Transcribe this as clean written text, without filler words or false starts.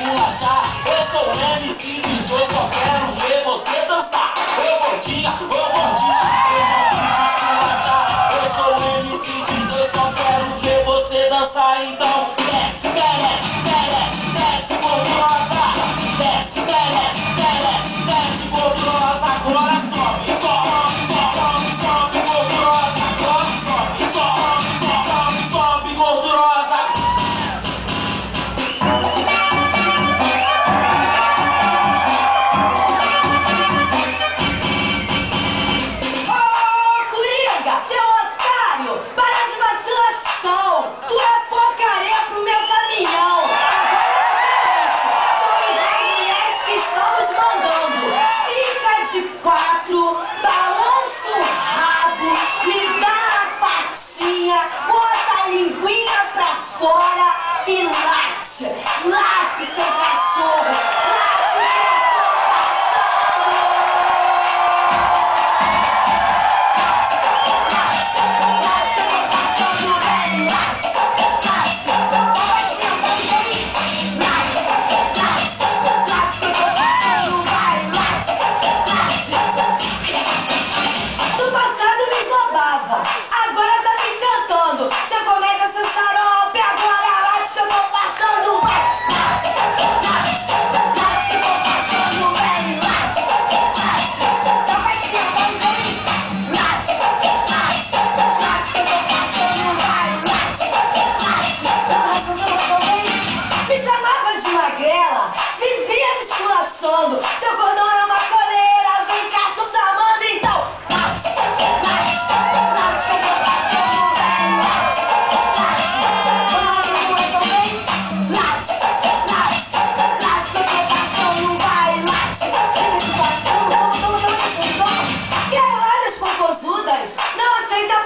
esculachar. Eu sou o MC que eu só quero ver você dançar. Ô gordinha, ô gordinha, eu não vim te esculachar. Eu sou o MC que eu só quero ver você dançar. Então desce, desce, desce, desce, gordurosa. Desce, desce, desce, desce, gordurosa. Agora sobe, sobe, sobe, sobe, gordurosa. Agora sobe, sobe, sobe, sobe, gordurosa. E late, late, seu cachorro, late que eu tô passando. Late que eu tô passando bem, late, late, vai te andando bem. Late, late, late que eu tô passando, vai, late, late. No passado me esnobava, agora tá me encantando. Seu comédia, seu xarope, agora late que eu tô passando, vai. Late, late, late que eu tô passando bem, late, late, então vai te andando bem. Late, late, late que eu tô passando, vai, late, late, então bem. Me chamava de magrela, vivia me esculachando. Seu cordão é uma coleira, vem cá, tô chamando, então. Late, late, late que eu tô passando bem, late, late, então bem. Late, late, late que eu tô passando, vai, late. Fica de batom, toma, toma, toma, toma, toma. E aí lá das popozudas, não aceita